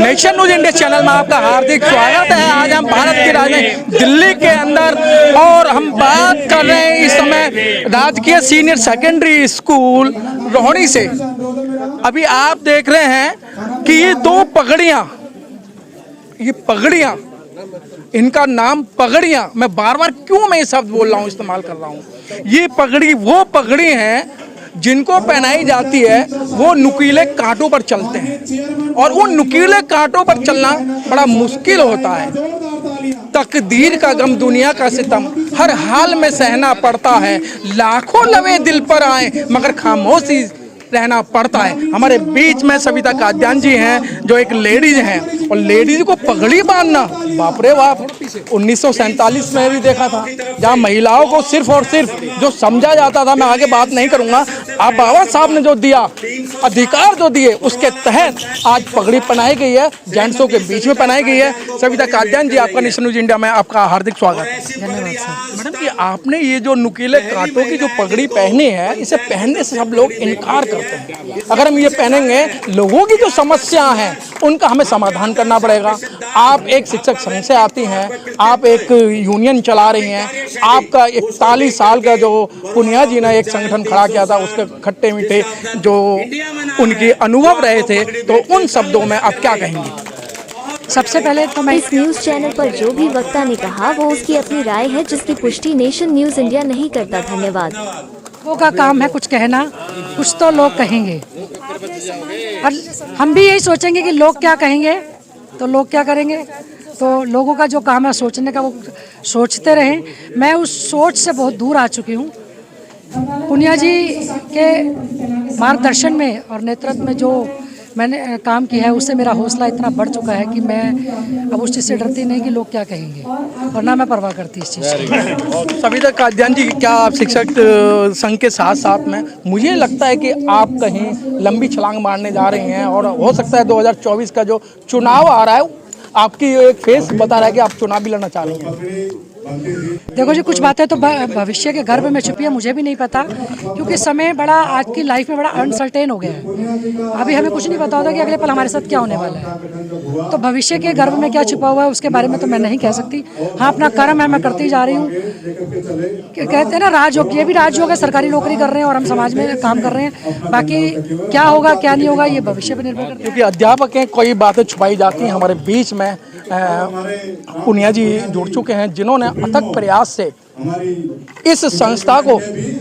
Nation news India channel में आपका हार्दिक स्वागत है। आज हम भारत की राजधानी दिल्ली के अंदर और हम बात कर रहे हैं इस समय राजकीय सीनियर सेकेंडरी स्कूल रोहिणी से। अभी आप देख रहे हैं कि ये दो पगड़ियां, ये पगड़ियां, इनका नाम पगड़ियां, मैं बार बार क्यों मैं ये शब्द बोल रहा हूँ, इस्तेमाल कर रहा हूँ। ये पगड़ी वो पगड़ी हैं जिनको पहनाई जाती है, वो नुकीले कांटों पर चलते हैं और उन नुकीले कांटों पर चलना बड़ा मुश्किल होता है। तकदीर का गम, दुनिया का सितम हर हाल में सहना पड़ता है। लाखों लवे दिल पर आए मगर खामोशी रहना पड़ता है। हमारे बीच में सविता काद्यान जी हैं जो एक लेडीज हैं, और लेडीज को पगड़ी बांधना, बाप रे बाप, 1947 में भी देखा था जहां महिलाओं को सिर्फ और सिर्फ जो समझा जाता था, मैं आगे बात नहीं करूंगा, अब बाबा साहब ने जो दिया, अधिकार जो दिए, उसके तहत आज पगड़ी पहनाई गई है, जेंट्सों के बीच में पहनाई गई है। सविता काद्यान जी, आपका नेशन न्यूज इंडिया में आपका हार्दिक स्वागत है। धन्यवाद सर। मैडम जी, आपने ये जो नुकीले कांटों की जो पगड़ी पहनी है, इसे पहनने से सब लोग इनकार करते हैं। अगर हम ये पहनेंगे, लोगों की जो समस्या हैं उनका हमें समाधान करना पड़ेगा। आप एक शिक्षक संघ से आती हैं, आप एक यूनियन चला रही हैं, आपका 41 साल का जो पुनिया जी ने एक संगठन खड़ा किया था, उसके खट्टे मीठे जो उनके अनुभव रहे थे, तो उन शब्दों में आप क्या कहेंगे? सबसे पहले तो मैं इस न्यूज चैनल पर जो भी वक्ता ने कहा वो उसकी अपनी राय है, जिसकी पुष्टि नेशन न्यूज इंडिया नहीं करता। धन्यवाद। लोगों का काम है कुछ कहना, कुछ तो लोग कहेंगे और हम भी यही सोचेंगे कि लोग क्या कहेंगे तो लोग क्या करेंगे। तो लोगों का जो काम है सोचने का, वो सोचते रहें। मैं उस सोच से बहुत दूर आ चुकी हूँ। पुनिया जी के मार्गदर्शन में और नेतृत्व में जो मैंने काम किया है, उससे मेरा हौसला इतना बढ़ चुका है कि मैं अब उस चीज़ से डरती नहीं कि लोग क्या कहेंगे, और ना मैं परवाह करती इस चीज़ की। सविता काद्यान जी, क्या आप शिक्षक संघ के साथ साथ में, मुझे लगता है कि आप कहीं लंबी छलांग मारने जा रही हैं, और हो सकता है 2024 का जो चुनाव आ रहा है, आपकी एक फेस बता रहा है कि आप चुनाव भी लड़ना चाह रही हैं। देखो जी, कुछ बातें तो भविष्य के गर्भ में छुपी है, मुझे भी नहीं पता, क्योंकि समय बड़ा आज की लाइफ में बड़ा अनसर्टेन हो गया है। अभी हमें कुछ नहीं पता होता कि अगले पल हमारे साथ क्या होने वाला है। तो भविष्य के गर्भ में क्या छुपा हुआ है उसके बारे में तो मैं नहीं कह सकती। हाँ, अपना कर्म है, मैं करती जा रही हूँ। कहते हैं ना, राजयोग, ये भी राजयोग है, सरकारी नौकरी कर रहे हैं और हम समाज में काम कर रहे हैं। बाकी क्या होगा क्या नहीं होगा ये भविष्य पर निर्भर करता है। क्योंकि अध्यापक हैं, कोई बातें छुपाई जाती हैं। हमारे बीच में पुनिया जी जुड़ चुके हैं, जिन्होंने अथक प्रयास से इस संस्था को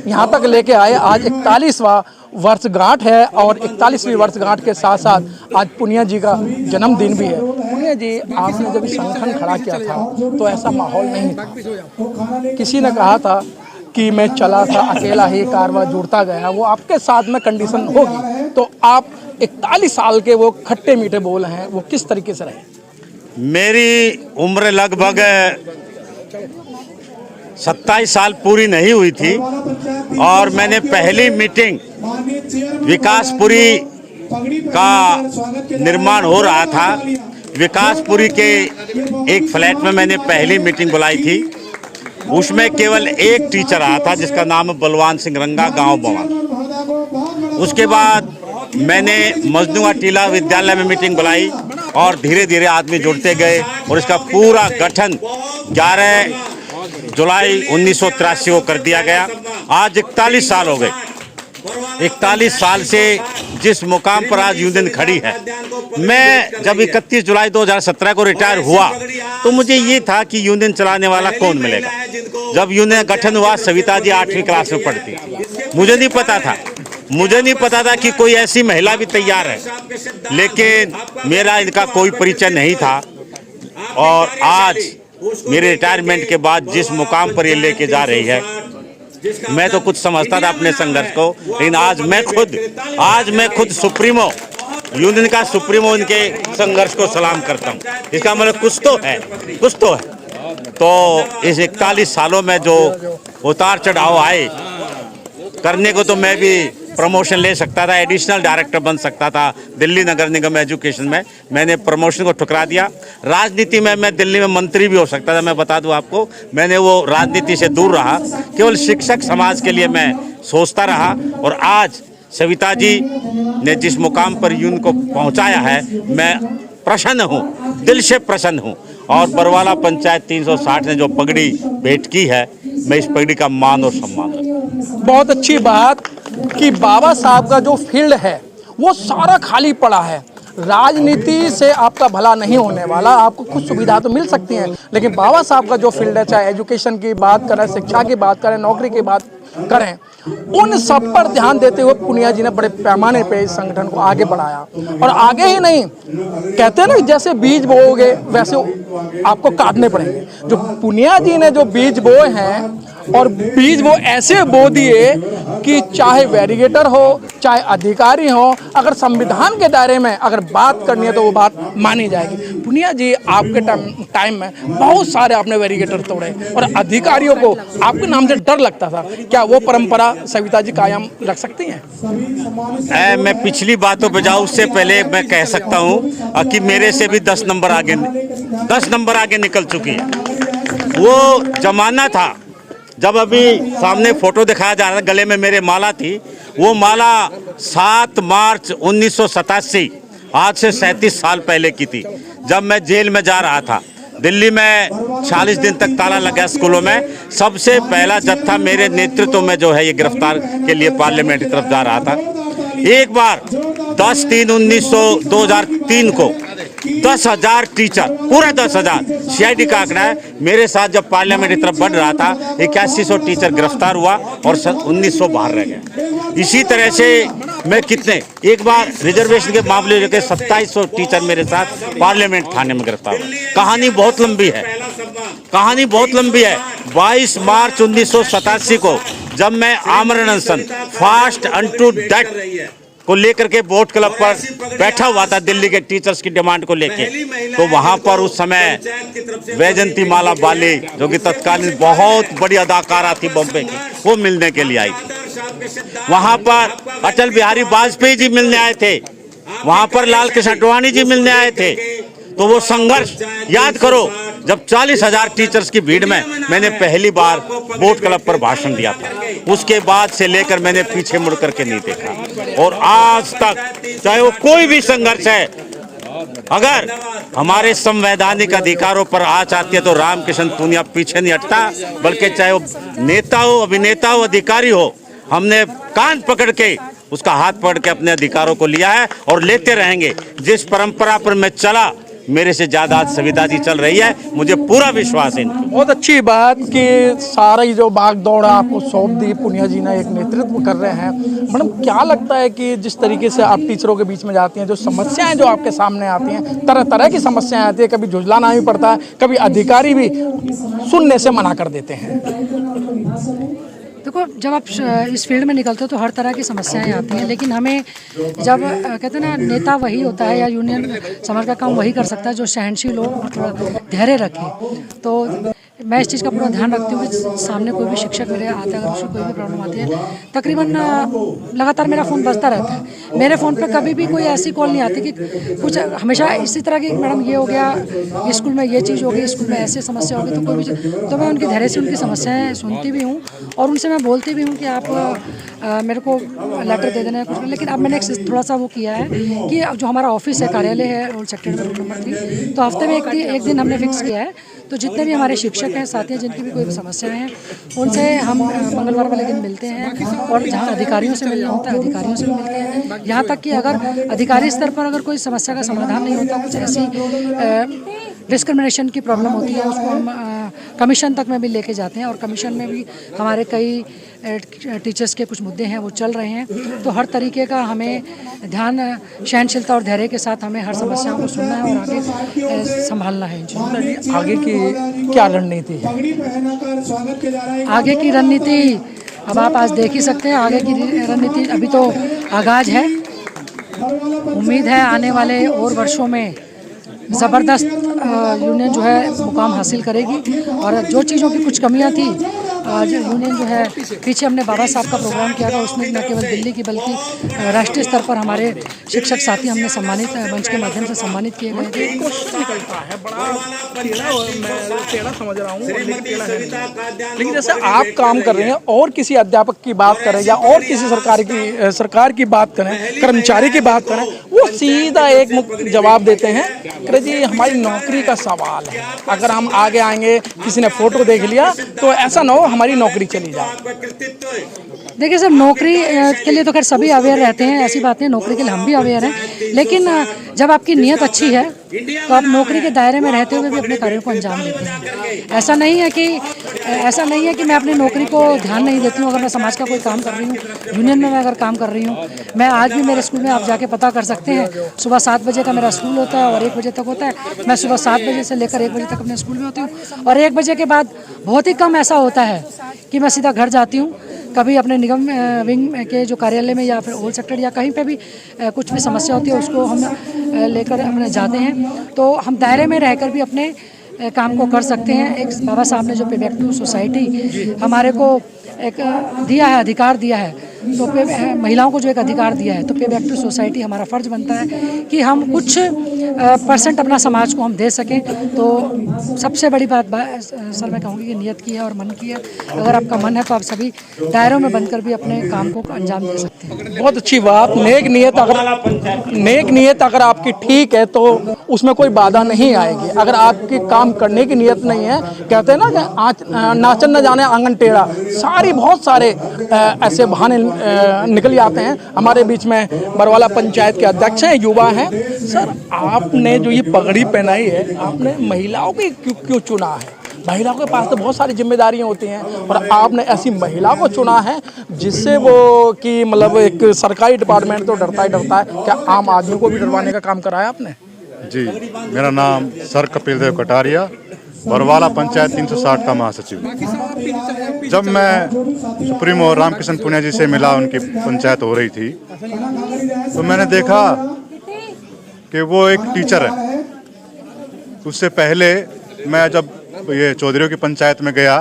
यहाँ तक लेके आए। आज 41वां वर्षगांठ है, और 41वीं वर्षगांठ के साथ साथ आज पुनिया जी का जन्मदिन भी है। पुनिया जी, आपने जब संगठन खड़ा किया था तो ऐसा माहौल नहीं था। किसी ने कहा था कि मैं चला था अकेला ही कारवां जुड़ता गया, वो आपके साथ में कंडीशन होगी। तो आप 41 साल के वो खट्टे मीठे बोल हैं, वो किस तरीके से रहे? मेरी उम्र लगभग 27 साल पूरी नहीं हुई थी, और मैंने पहली मीटिंग विकासपुरी का निर्माण हो रहा था, विकासपुरी के एक फ्लैट में मैंने पहली मीटिंग बुलाई थी। उसमें केवल एक टीचर आया था जिसका नाम बलवान सिंह रंगा, गांव बवाल। उसके बाद मैंने मजनुआ टीला विद्यालय में मीटिंग बुलाई, और धीरे धीरे आदमी जुड़ते गए, और इसका पूरा गठन 11 जुलाई 1983 को कर दिया गया। आज 41 साल हो गए। 41 साल से जिस मुकाम पर आज यूनियन खड़ी है, मैं जब 31 जुलाई 2017 को रिटायर हुआ तो मुझे ये था कि यूनियन चलाने वाला कौन मिलेगा। जब यूनियन गठन हुआ, सविता जी 8वीं क्लास में पढ़ती थी। मुझे नहीं पता था कि कोई ऐसी महिला भी तैयार है, लेकिन मेरा इनका कोई परिचय नहीं था। और आज मेरे रिटायरमेंट के बाद जिस मुकाम पर ये लेके जा रही है, मैं तो कुछ समझता था अपने संघर्ष को, लेकिन आज मैं खुद सुप्रीमो, यूनियन का सुप्रीमो, इनके संघर्ष को सलाम करता हूँ। इसका मतलब कुछ तो है। तो इस 41 सालों में जो उतार चढ़ाव आए, करने को तो मैं भी प्रमोशन ले सकता था, एडिशनल डायरेक्टर बन सकता था दिल्ली नगर निगम एजुकेशन में। मैंने प्रमोशन को ठुकरा दिया। राजनीति में मैं दिल्ली में मंत्री भी हो सकता था, मैं बता दूं आपको। मैंने वो राजनीति से दूर रहा, केवल शिक्षक समाज के लिए मैं सोचता रहा। और आज सविता जी ने जिस मुकाम पर यूनियन को पहुंचाया है, मैं प्रसन्न हूँ, दिल से प्रसन्न हूँ। और बरवाला पंचायत 360 ने जो पगड़ी भेंट की है, मैं इस पगड़ी का मान और सम्मान करता हूँ। बहुत अच्छी बात कि बाबा साहब का जो फील्ड है वो सारा खाली पड़ा है। राजनीति से आपका भला नहीं होने वाला, आपको कुछ सुविधा तो मिल सकती हैं, लेकिन बाबा साहब का जो फील्ड है, चाहे एजुकेशन की बात करें, शिक्षा की बात करें, नौकरी की बात करें, उन सब पर ध्यान देते हुए पुनिया जी ने बड़े पैमाने पे इस संगठन को आगे बढ़ाया। और आगे ही नहीं, कहते हैं ना, जैसे बीज बोओगे वैसे आपको काटने पड़ेंगे। जो पुनिया जी ने जो बीज बोए हैं, और बीज वो ऐसे बो दिए कि चाहे वेरीगेटर हो, चाहे अधिकारी हो, अगर संविधान के दायरे में अगर बात करनी है तो वो बात मानी जाएगी। पुनिया जी, आपके टाइम में बहुत सारे आपने वेरीगेटर तोड़े और अधिकारियों को आपके नाम से डर लगता था। क्या वो परंपरा सविता जी कायम रख सकती हैं? मैं पिछली बातों पे जाऊँ उससे पहले मैं कह सकता हूँ कि मेरे से भी 10 नंबर आगे निकल चुकी है। वो जमाना था जब अभी सामने फोटो दिखाया जा रहा था, गले में मेरे माला थी। वो माला 7 मार्च 1987, आज से 37 साल पहले की थी, जब मैं जेल में जा रहा था। दिल्ली में 40 दिन तक ताला लगा स्कूलों में। सबसे पहला जत्था मेरे नेतृत्व में जो है ये गिरफ्तार के लिए पार्लियामेंट की तरफ जा रहा था। एक बार 10/3/2003 को 10,000 टीचर, पूरा 10,000, CID का आंकड़ा है, मेरे साथ जब पार्लियामेंट की तरफ बढ़ रहा था, 8100 टीचर गिरफ्तार हुआ और 1900 बाहर रह गए। इसी तरह से मैं एक बार रिजर्वेशन के मामले लेकर 2700 टीचर मेरे साथ पार्लियामेंट थाने में गिरफ्तार हुए। कहानी बहुत लंबी है। 22 मार्च 1987 को जब मैं आमरण अनशन, फास्ट अनटू डेथ को लेकर के बोट क्लब पर बैठा हुआ था, दिल्ली के टीचर्स की डिमांड को लेके, तो वहां पर उस समय वैजंती माला बाली, जो कि तत्कालीन बहुत बड़ी अदाकारा थी बॉम्बे की, वो मिलने के लिए आई थी। वहां पर अटल बिहारी वाजपेयी जी मिलने आए थे, वहां पर लाल कृष्ण आडवाणी जी मिलने आए थे। तो वो संघर्ष याद करो, जब 40,000 टीचर्स की भीड़ में मैंने पहली बार बोट क्लब पर भाषण दिया था, उसके बाद से लेकर मैंने पीछे मुड़ करके नहीं देखा। और आज तक चाहे वो कोई भी संघर्ष है, अगर हमारे संवैधानिक अधिकारों पर आँच आती है तो रामकिशन पुनिया पीछे नहीं हटता, बल्कि चाहे वो नेता हो, अभिनेता हो, अधिकारी हो, हमने कान पकड़ के उसका हाथ पकड़ के अपने अधिकारों को लिया है और लेते रहेंगे। जिस परंपरा पर मैं चला, मेरे से ज्यादा आज सविता जी चल रही है, मुझे पूरा विश्वास है। बहुत अच्छी बात कि सारी जो भाग दौड़ आपको सौंप दी, पुनिया जी ने एक नेतृत्व कर रहे हैं। मैडम, क्या लगता है कि जिस तरीके से आप टीचरों के बीच में जाती हैं, जो समस्याएं जो आपके सामने आती हैं, तरह तरह की समस्याएं आती है, कभी झुंझलाना भी पड़ता है, कभी अधिकारी भी सुनने से मना कर देते हैं। देखो, जब आप इस फील्ड में निकलते हो तो हर तरह की समस्याएं आती हैं, लेकिन हमें जब कहते हैं ना, नेता वही होता है या यूनियन समर का काम वही कर सकता है जो सहनशील हो और थोड़ा धैर्य रखे। तो मैं इस चीज़ का पूरा ध्यान रखती हूँ कि सामने कोई भी शिक्षक मेरे आता है, अगर उसको कोई भी प्रॉब्लम आती है, तकरीबन लगातार मेरा फ़ोन बजता रहता है। मेरे फ़ोन पे कभी भी कोई ऐसी कॉल नहीं आती कि कुछ, हमेशा इसी तरह की, मैडम ये हो गया, स्कूल में ये चीज़ हो गई, स्कूल में ऐसी समस्या होगी, तो कोई भी, तो मैं उनकी धैर्य से उनकी समस्याएँ सुनती भी हूँ और उनसे मैं बोलती भी हूँ कि आप मेरे को लेटर दे देना है कुछ। लेकिन अब मैंने थोड़ा सा वो किया है कि जो हमारा ऑफिस है, कार्यालय है, रोड सेक्टर में रूम नंबर 3, तो हफ्ते में एक दिन हमने फिक्स किया है। तो जितने भी हमारे शिक्षक हैं, साथी हैं, जिनकी भी कोई समस्याएं हैं, उनसे हम मंगलवार वाले दिन मिलते हैं और जहां अधिकारियों से मिलना होता है अधिकारियों से भी मिलते हैं। यहाँ तक कि अगर अधिकारी स्तर पर अगर कोई समस्या का समाधान नहीं होता, कुछ ऐसी डिस्क्रिमिनेशन की प्रॉब्लम होती है, उसको हम कमीशन तक में भी लेके जाते हैं और कमीशन में भी हमारे कई टीचर्स के कुछ मुद्दे हैं वो चल रहे हैं। तो हर तरीके का हमें ध्यान, सहनशीलता और धैर्य के साथ हमें हर समस्याओं को सुनना है और आगे संभालना है। आगे की क्या रणनीति है? आगे की रणनीति अब आप आज देख ही सकते हैं। आगे की रणनीति अभी तो आगाज है। उम्मीद है आने वाले और वर्षों में ज़बरदस्त यूनियन जो है मुकाम हासिल करेगी। और जो चीज़ों की कुछ कमियां थी, जो यूनियन जो है पीछे हमने बाबा साहब का प्रोग्राम किया था, उसमें न केवल दिल्ली की बल्कि राष्ट्रीय स्तर पर हमारे शिक्षक साथी हमने सम्मानित मंच के माध्यम से सम्मानित किए गए थे। क्वेश्चन निकलता है बड़ा टेढ़ा, मैं टेढ़ा समझ रहा हूँ लेकिन टेढ़ा है नहीं। लेकिन जैसे आप काम कर रहे हैं और किसी अध्यापक की बात करें या और किसी सरकार की बात करें, कर्मचारी की बात करें, वो सीधा एक मुक्त जवाब देते हैं कि जी हमारी नौकरी का सवाल है, अगर हम आगे आएंगे किसी ने फोटो देख लिया तो ऐसा ना हो हमारी नौकरी चली जाए। देखिए सर, नौकरी के लिए तो खैर सभी अवेयर रहते हैं, ऐसी बात नहीं, नौकरी के लिए हम भी अवेयर हैं। लेकिन जब आपकी नीयत अच्छी है तो आप नौकरी के दायरे में रहते हुए भी अपने कार्यों को अंजाम देते हैं। ऐसा नहीं है कि मैं अपनी नौकरी को ध्यान नहीं देती हूँ। अगर मैं समाज का कोई काम कर रही हूँ, यूनियन में मैं अगर काम कर रही हूँ, मैं आज भी मेरे स्कूल में आप जाके पता कर सकते हैं, सुबह 7 बजे का मेरा स्कूल होता है और 1 बजे तक होता है। मैं सुबह 7 बजे से लेकर 1 बजे तक अपने स्कूल में होती हूँ और 1 बजे के बाद बहुत ही कम ऐसा होता है कि मैं सीधा घर जाती हूँ। कभी अपने निगम विंग के जो कार्यालय में या फिर होल सेक्टर या कहीं पे भी कुछ भी समस्या होती है उसको हम लेकर हम जाते हैं, तो हम दायरे में रहकर भी अपने काम को कर सकते हैं। एक बाबा साहब ने जो पे बैक टू सोसाइटी हमारे को एक दिया है, अधिकार दिया है, तो महिलाओं को जो एक अधिकार दिया है, तो पे बैक टू सोसाइटी हमारा फ़र्ज़ बनता है कि हम कुछ % अपना समाज को हम दे सकें। तो सबसे बड़ी बात सर मैं कहूँगी कि नियत की है और मन की है। अगर आपका मन है तो आप सभी दायरों में बनकर भी अपने काम को अंजाम दे सकते हैं। बहुत अच्छी बात। नेक नियत अगर आपकी ठीक है तो उसमें कोई बाधा नहीं आएगी। अगर आपकी काम करने की नियत नहीं है, कहते हैं ना कि नाचन न जाने आंगन टेढ़ा, बहुत सारे ऐसे बहाने निकल आते हैं। हमारे बीच में बरवाला पंचायत के अध्यक्ष हैं, युवा हैं। सर, आपने जो ये पगड़ी पहनाई है, आपने महिलाओं को क्यों चुना है? महिलाओं के पास तो बहुत सारी जिम्मेदारियां होती हैं और आपने ऐसी महिला को चुना है जिससे वो कि मतलब एक सरकारी डिपार्टमेंट तो डरता है, क्या आम आदमी को भी डरवाने का काम कराया आपने? जी, मेरा नाम सर कपिल देव कटारिया, बरवाला पंचायत 360 का महासचिव। जब मैं सुप्रीमो रामकिशन पुनिया जी से मिला, उनकी पंचायत हो रही थी, तो मैंने देखा कि वो एक टीचर है। उससे पहले मैं जब ये चौधरियों की पंचायत में गया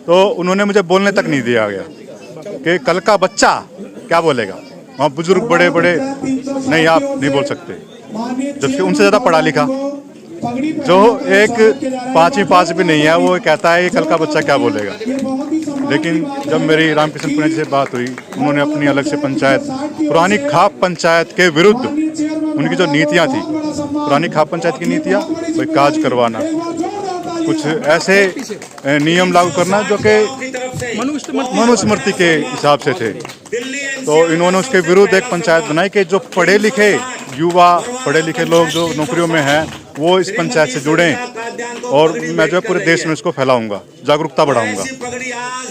तो उन्होंने मुझे बोलने तक नहीं दिया गया कि कल का बच्चा क्या बोलेगा। वहाँ बुजुर्ग बड़े बड़े नहीं, आप नहीं बोल सकते, जबकि उनसे ज़्यादा पढ़ा लिखा जो एक 5वीं पास भी नहीं है, वो कहता है कि कल का बच्चा क्या बोलेगा। लेकिन जब मेरी रामकिशन पुनिया जी से बात हुई, उन्होंने अपनी अलग से पंचायत, पुरानी खाप पंचायत के विरुद्ध उनकी जो नीतियां थी, पुरानी खाप पंचायत की नीतियां, कोई काज करवाना, कुछ ऐसे नियम लागू करना जो कि मनुस्मृति के हिसाब से थे, तो इन्होंने उसके विरुद्ध एक पंचायत बनाई कि जो पढ़े लिखे युवा, पढ़े लिखे लोग जो नौकरियों में हैं, वो इस पंचायत से जुड़ें और मैं जो पूरे देश में इसको फैलाऊंगा, जागरूकता बढ़ाऊंगा।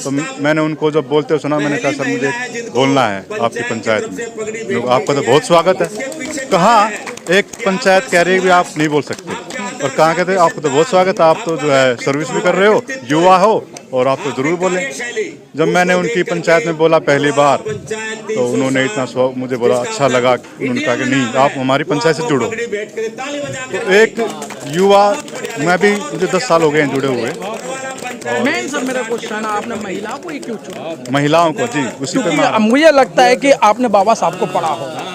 तो मैंने उनको जब बोलते सुना, मैंने कहा सर मुझे बोलना है आपकी पंचायत में। आपका तो बहुत स्वागत है। कहाँ एक पंचायत कह रही है कि आप नहीं बोल सकते, और कहाँ कहते हैं आपको तो बहुत स्वागत है, आप तो जो है सर्विस भी कर रहे हो, युवा हो, और आप तो ज़रूर बोलें। जब मैंने उनकी पंचायत में बोला पहली बार, तो उन्होंने इतना मुझे बोला, अच्छा लगा। उन्होंने कहा कि नहीं, आप हमारी पंचायत से जुड़ो। तो एक युवा, मैं भी, मुझे 10 साल हो गए हैं जुड़े हुए। मेन सर मेरा क्वेश्चन, आपने महिलाओं को ही क्यों चुना? महिलाओं को, जी, उसी पे मुझे लगता है कि आपने बाबा साहब को पढ़ा होगा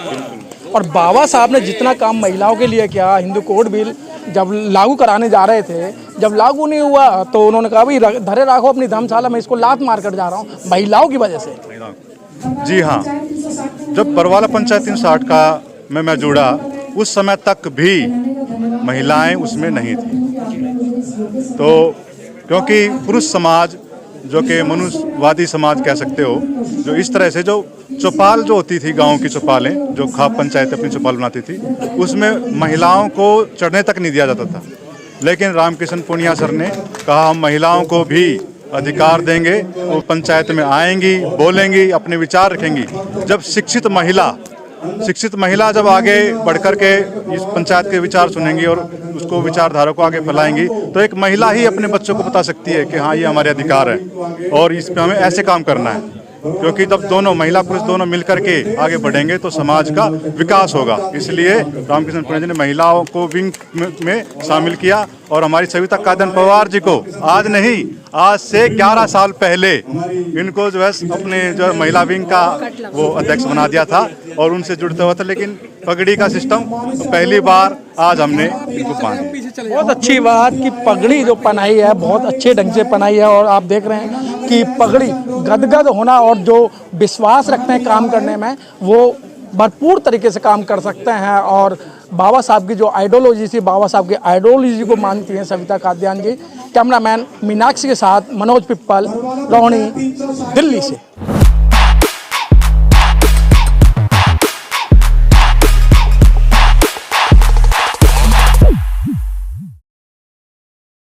और बाबा साहब ने जितना काम महिलाओं के लिए किया, हिंदू कोड बिल जब लागू कराने जा रहे थे, जब लागू नहीं हुआ तो उन्होंने कहा भाई धरे राखो अपनी धर्मशाला में, इसको लात मार कर जा रहा हूँ, महिलाओं की वजह से। जी हाँ, जब बरवाला पंचायत 360 का मैं जुड़ा, उस समय तक भी महिलाएं उसमें नहीं थी। तो क्योंकि पुरुष समाज, जो कि मनुष्यवादी समाज कह सकते हो, जो इस तरह से जो चौपाल जो होती थी, गांव की चौपालें, जो खाप पंचायत अपनी चौपाल बनाती थी, उसमें महिलाओं को चढ़ने तक नहीं दिया जाता था। लेकिन रामकिशन पुनिया सर ने कहा हम महिलाओं को भी अधिकार देंगे, वो पंचायत में आएंगी, बोलेंगी, अपने विचार रखेंगी। जब शिक्षित महिला जब आगे बढ़कर के इस पंचायत के विचार सुनेंगी और उसको विचारधारा को आगे फैलाएंगी, तो एक महिला ही अपने बच्चों को बता सकती है कि हाँ, ये हमारे अधिकार है और इस पे हमें ऐसे काम करना है। क्योंकि जब दोनों महिला पुरुष दोनों मिलकर के आगे बढ़ेंगे तो समाज का विकास होगा। इसलिए रामकिशन पुनिया जी ने महिलाओं को विंग में शामिल किया और हमारी सविता कादन पवार जी को आज नहीं, आज से 11 साल पहले इनको जो है अपने जो महिला विंग का वो अध्यक्ष बना दिया था और उनसे जुड़ते हुआ था। लेकिन पगड़ी का सिस्टम पहली बार आज हमने इनको पहनाया। बहुत अच्छी बात कि पगड़ी जो पहनाई है बहुत अच्छे ढंग से पहनाई है और आप देख रहे हैं कि पगड़ी गदगद होना और जो विश्वास रखते हैं काम करने में वो भरपूर तरीके से काम कर सकते हैं और बाबा साहब की जो आइडियोलॉजी थी, बाबा साहब की आइडियोलॉजी को मानती हैं सविता कादयान जी। कैमरामैन मीनाक्षी के साथ मनोज पिप्पल, रोहिणी, दिल्ली से।